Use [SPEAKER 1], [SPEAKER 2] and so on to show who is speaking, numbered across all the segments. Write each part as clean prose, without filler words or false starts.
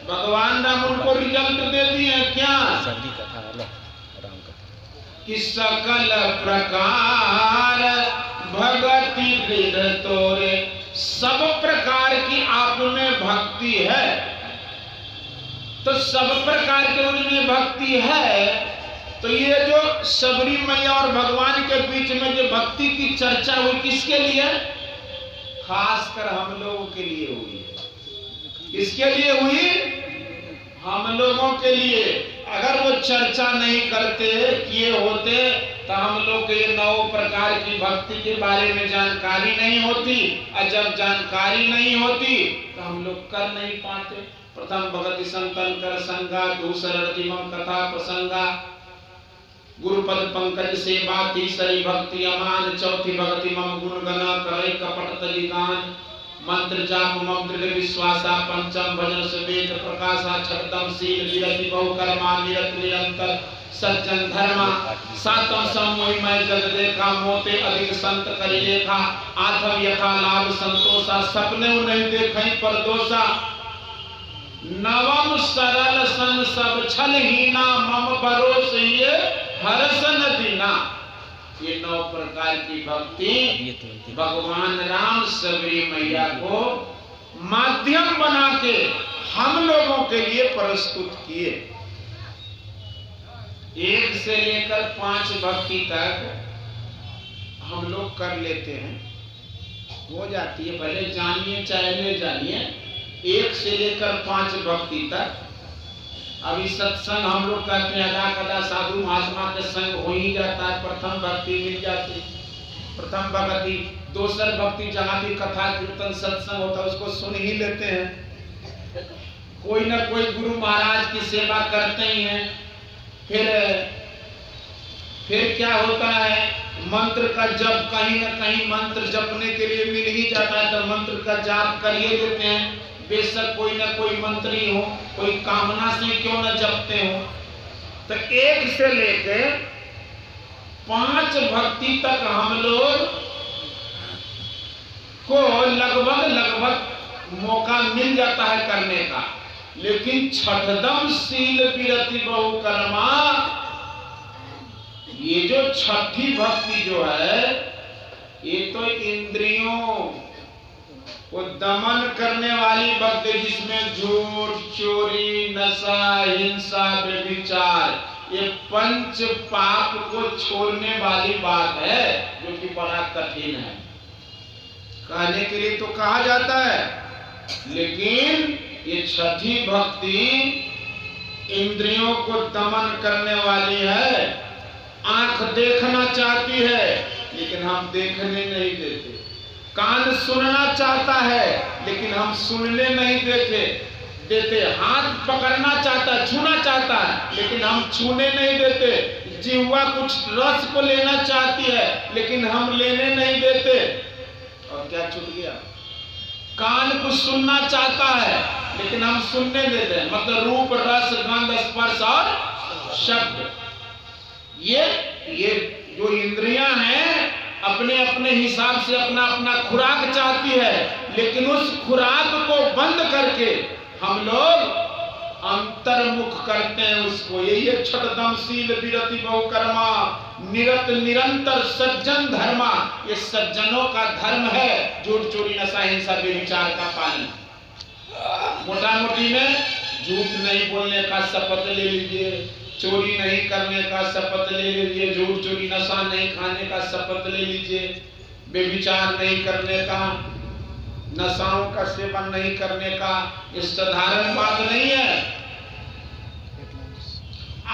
[SPEAKER 1] भगवान राम उनको रिजल्ट दे दिए क्या?
[SPEAKER 2] सबरी कथा राम कथा
[SPEAKER 1] कि सकल प्रकार भगति दृढ़ तोरे, सब प्रकार की आप में भक्ति है। तो सब प्रकार के उनमें भक्ति है, तो ये जो सबरी मैया और भगवान के बीच में जो भक्ति की चर्चा हुई किसके लिए? खासकर हम लोगों के लिए हुई है। किसके लिए हुई? हम लोगों के लिए। अगर वो चर्चा नहीं करते, किए होते, तो हम लोग को ये 9 प्रकार की भक्ति के बारे में जानकारी नहीं होती, और जब जानकारी नहीं होती तो हम लोग कर नहीं पाते। प्रथम भगति संतन कर संगा, दूसरा मम कथा प्रसंगा, गुरुपद पंकज सेवा, तीसरी भक्ति अमान, चौथी भक्ति मम गुण गना, करे कपट तजी गान, मंत्र जाप मम दृढ़ विश्वासा, पंचम भजन से वेद प्रकाशा, छठम शील विरति बहुकर्मा, निरत निरंतर सज्जन धर्मा, सातम समोहि मैं जग देखा, मोते अधिक संत करि लेखा, आठम यथा लाभ संतोषा, सपने नहीं देखई पर दोषा, नवम सरल सन सब छल हीना, मम भरोस ये हर्ष न दीना। ये 9 प्रकार की भक्ति भगवान राम सबरी मैया को माध्यम बना के हम लोगों के लिए प्रस्तुत किए। 1 से लेकर 5 भक्ति तक हम लोग कर लेते हैं, हो जाती है। पहले जानिए चाहे नहीं जानिए, 1 से लेकर 5 भक्ति तक। अभी सत्संग हम लोग करते हैं, अदा कदा साधु महात्मा के संग हो ही जाता है, प्रथम भक्ति मिल जाती, प्रथम भक्ति। दूसर भक्ति जहाँ भी कथा कीर्तन सत्संग होता है उसको सुन ही लेते हैं, कोई ना कोई गुरु महाराज की सेवा करते ही हैं। फिर क्या होता है, मंत्र का जप कहीं ना कहीं मंत्र जपने के लिए मिल ही जाता है, तो मंत्र का जाप करिए देते हैं। बेशक कोई ना कोई मंत्री हो, कोई कामना से क्यों न जपते हो। तो 1 से लेके 5 भक्ति तक हम लोग को लगभग मौका मिल जाता है करने का। लेकिन छठदम शील विरति बहुकर्मा, ये जो छठी भक्ति जो है, ये तो इंद्रियों वो दमन करने वाली भक्ति, जिसमें झूठ, चोरी, नशा, हिंसा, व्यभिचार, ये 5 पाप को छोड़ने वाली बात है, जो कि बड़ा कठिन है। कहने के लिए तो कहा जाता है, लेकिन ये छठी भक्ति इंद्रियों को दमन करने वाली है। आंख देखना चाहती है, लेकिन हम देखने नहीं देते। कान सुनना चाहता है, लेकिन हम सुनने नहीं देते। हाथ पकड़ना चाहता है, छूना चाहता है, लेकिन हम छूने नहीं देते। जिह्वा कुछ रस को लेना चाहती है, लेकिन हम लेने नहीं देते। और क्या छूट गया? कान कुछ सुनना चाहता है, लेकिन हम सुनने देते हैं। मतलब रूप, रस, गंध, स्पर्श और शब्द, ये जो इंद्रियां हैं अपने अपने हिसाब से अपना अपना खुराक चाहती है, लेकिन उस खुराक को बंद करके हम लोग अंतर्मुख करते हैं उसको। यही है छठदम शील विरति बहुकर्मा, निरत निरंतर सज्जन धर्मा। ये सज्जनों का धर्म है, झूठ, चोरी, नशा, हिंसा, व्यभिचार का पालन। मोटा मोटी में झूठ नहीं बोलने का शपथ ले लीजिए, चोरी नहीं करने का शपथ ले लीजिए, झूठ, चोरी, नशा नहीं खाने का शपथ ले लीजिए, व्यभिचार नहीं करने का, नशाओं का सेवन नहीं करने का। ये साधारण बात नहीं है।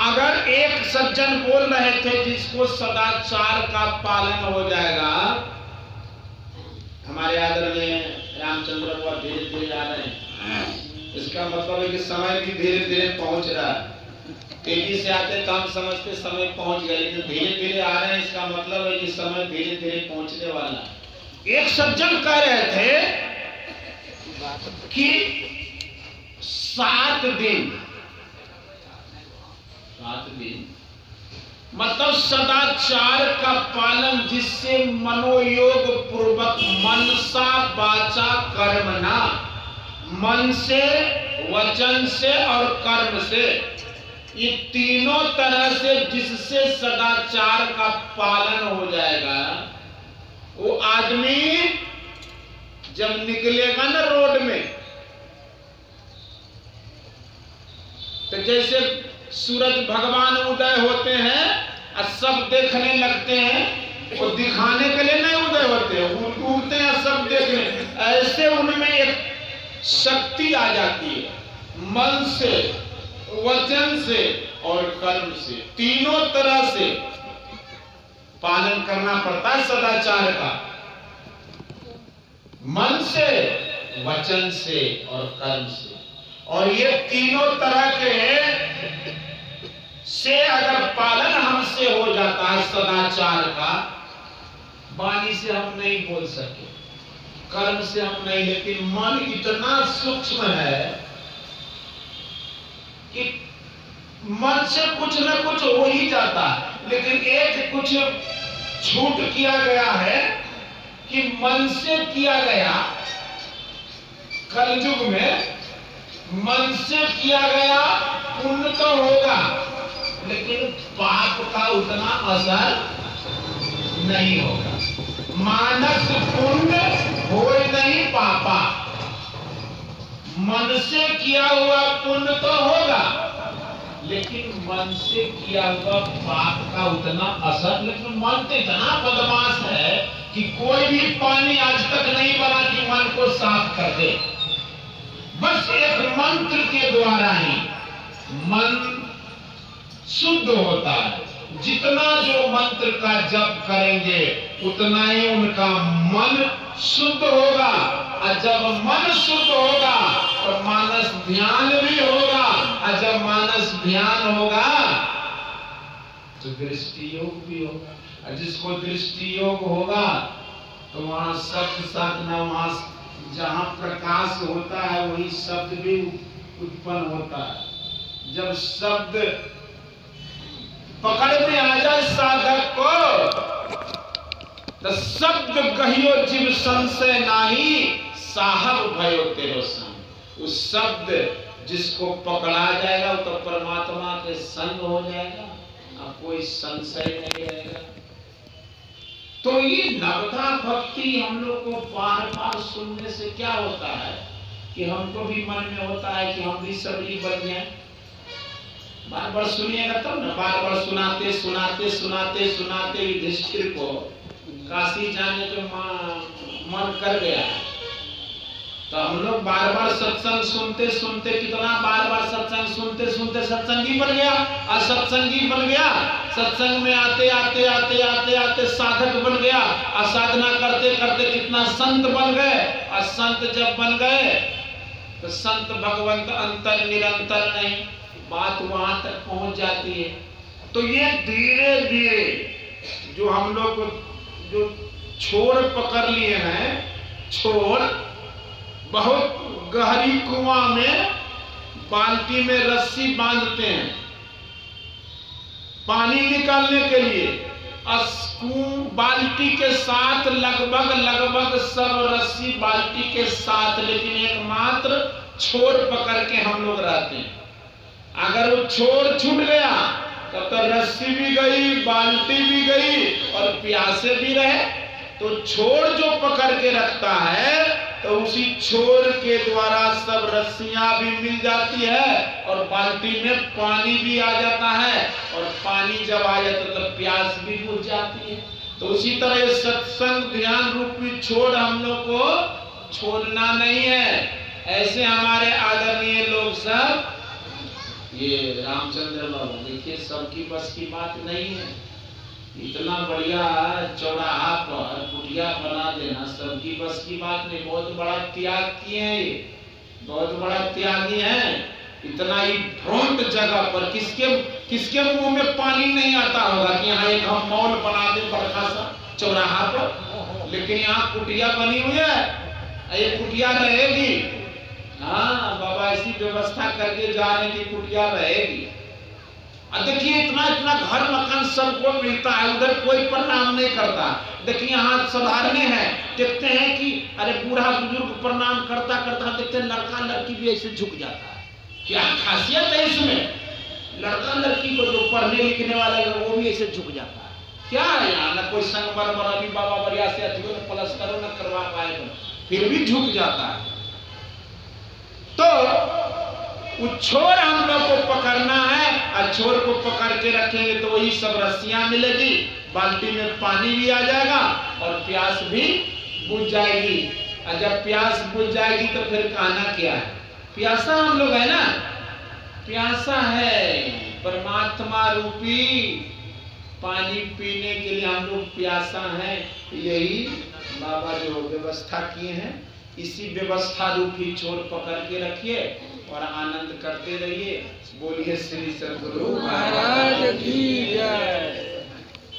[SPEAKER 1] अगर एक सज्जन बोल रहे थे जिसको सदाचार का पालन हो जाएगा, हमारे आदरणीय रामचंद्र बुआ धीरे धीरे आ रहे हैं, इसका मतलब है कि समय भी धीरे धीरे पहुंच रहा है। तेजी से आते तो हम समझते समय पहुंच गए, लेकिन धीरे धीरे आ रहे हैं, इसका मतलब है कि समय धीरे धीरे पहुंचने वाला। एक सज्जन कह रहे थे कि 7 दिन मतलब सदाचार का पालन, जिससे मनोयोग पूर्वक मनसा वाचा कर्मणा, मन से वचन से और कर्म से, ये तीनों तरह से जिससे सदाचार का पालन हो जाएगा, वो आदमी जब निकलेगा ना रोड में, तो जैसे सूरज भगवान उदय होते हैं और सब देखने लगते हैं, वो दिखाने के लिए नहीं उदय होते हैं, उड़ते हैं सब देखने, ऐसे उनमें एक शक्ति आ जाती है। मन से, वचन से और कर्म से, तीनों तरह से पालन करना पड़ता है सदाचार का। मन से, वचन से और कर्म से। और ये तीनों तरह के से अगर पालन हमसे हो जाता है सदाचार का, वाणी से हम नहीं बोल सके, कर्म से हम नहीं, लेकिन मन इतना सूक्ष्म है कि मन से कुछ न कुछ हो ही जाता है। लेकिन एक कुछ छूट किया गया है कि मन से किया गया, कलयुग में मन से किया गया पुण्य तो होगा, लेकिन पाप का उतना असर नहीं होगा। मानस पुण्य हो नहीं पापा, मन से किया हुआ पुण्य तो होगा, लेकिन मन से किया हुआ पाप का उतना असर। लेकिन मन तो इतना बदमाश है कि कोई भी पानी आज तक नहीं बना कि मन को साफ कर दे। बस एक मंत्र के द्वारा ही मन शुद्ध होता है। जितना जो मंत्र का जप करेंगे उतना ही उनका मन शुद्ध होगा, और जब मन शुद्ध होगा तो मानस ध्यान भी होगा, और जब मानस ध्यान होगा तो दृष्टि योग भी होगा, और जिसको दृष्टि योग होगा तो वहां शब्द साधना, वहां जहां प्रकाश होता है वही शब्द भी उत्पन्न होता है। जब शब्द पकड़ में आ जाए साधक को, तो शब्द कहियो जीव संशय नाही, साहब भयो तेरो संग। उस शब्द जिसको पकड़ा जाएगा वो तो परमात्मा के संग हो जाएगा, अब कोई संशय नहीं रहेगा। तो ये नवधा भक्ति हम लोग को बार बार सुनने से क्या होता है कि हमको भी मन में होता है कि हम भी सबरी बन जाए। बार बार सुनिएगा तब ना, बार बार सुनाते सुनाते सुनाते सुनाते युधिष्ठिर को काशी जाने के मन कर गया। तो हम लोग बार बार सत्संग सुनते सुनते, कितना बार बार सत्संग सुनते सुनते सत्संगी बन गया, असत्संगी बन गया। सत्संग में आते आते आते आते आते साधक बन गया, और साधना करते करते कितना संत बन गए। और संत जब बन गए तो संत भगवंत अंतर निरंतर नहीं, बात वहां तक पहुंच जाती है। तो ये धीरे धीरे जो हम लोग जो छोर पकड़ लिए हैं, छोर बहुत गहरी कुआं में बाल्टी में रस्सी बांधते हैं पानी निकालने के लिए। बाल्टी के साथ लगभग सब रस्सी बाल्टी के साथ, लेकिन एकमात्र छोर पकड़ के हम लोग रहते हैं। अगर वो छोर छूट गया तब तो रस्सी भी गई, बाल्टी भी गई और प्यासे भी रहे। तो छोर जो पकड़ के रखता है तो उसी छोर के द्वारा सब रस्सियां भी मिल जाती है और बाल्टी में पानी भी आ जाता है, और पानी जब आ जाता है तो प्यास भी बुझ जाती है। तो उसी तरह सत्संग ध्यान रूपी छोर हम लोग को छोड़ना नहीं है। ऐसे हमारे आदरणीय लोग सब, ये रामचंद्र बाबू देखिए, सबकी बस की बात नहीं है। इतना बढ़िया चौराहा पर कुटिया बना देना सबकी बस की बात नहीं। बहुत बड़ा त्याग किए हैं, ये बहुत बड़ा त्यागी हैं। इतना ही भ्रंट जगह पर किसके मुंह में पानी नहीं आता होगा कि यहाँ एक हम मॉल बना दे बड़का सा चौराहा पर, लेकिन यहाँ कुटिया बनी हुई है। ये कुटिया रहेगी, हाँ बाबा ऐसी व्यवस्था करके जा रहे की कुटिया रहेगी। देखिए इतना इतना घर मकान सबको मिलता है, उधर कोई प्रणाम नहीं करता। देखिए यहाँ साधारण है, देखते हैं कि अरे बूढ़ा बुजुर्ग प्रणाम करता करता देखते हैं लड़का लड़की भी ऐसे झुक जाता है। खासियत है इसमें। लड़का लड़की को जो पढ़ने लिखने वाला है वो भी ऐसे झुक जाता है। क्या है यहाँ, ना कोई संगमरमर अभी बाबा बढ़िया से अधिको न प्लस करो न करवा पाए तो फिर भी झुक जाता है। तो वो छोर हम लोग को पकड़ना है, और छोर को पकड़ के रखेंगे तो वही सब रस्सियां मिलेगी, बाल्टी में पानी भी आ जाएगा और प्यास भी बुझ जाएगी। और जब प्यास बुझ जाएगी तो फिर कहना क्या है, प्यासा हम लोग है ना, प्यासा है परमात्मा रूपी पानी पीने के लिए हम लोग प्यासा हैं। यही बाबा जो व्यवस्था किए हैं, इसी व्यवस्था रूपी छोर पकड़ के रखिए और आनंद करते रहिए। बोलिए श्री सद्गुरु महाराज की जय।